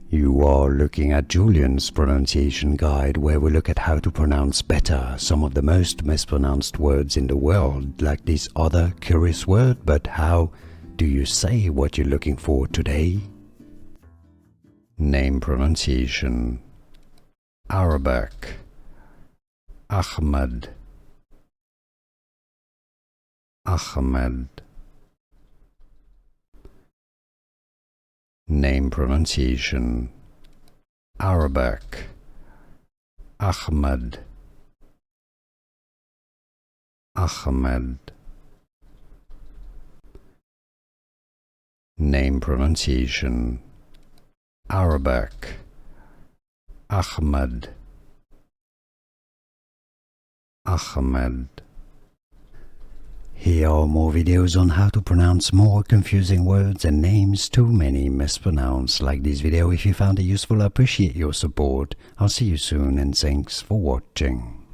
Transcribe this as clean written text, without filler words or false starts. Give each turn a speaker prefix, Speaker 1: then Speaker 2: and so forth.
Speaker 1: You are looking at Julian's pronunciation guide, where we look at how to pronounce better some of the most mispronounced words in the world, like this other curious word. But how do you say what you're looking for today? Name pronunciation: Arabic, Ahmed, Ahamed. Name pronunciation: Arabic, Ahmed, Ahamed. Name pronunciation: Arabic, Ahmed, Ahamed. Here are more videos on how to pronounce more confusing words and names too many mispronounced. Like this video if you found it useful. I appreciate your support. I'll see you soon and thanks for watching.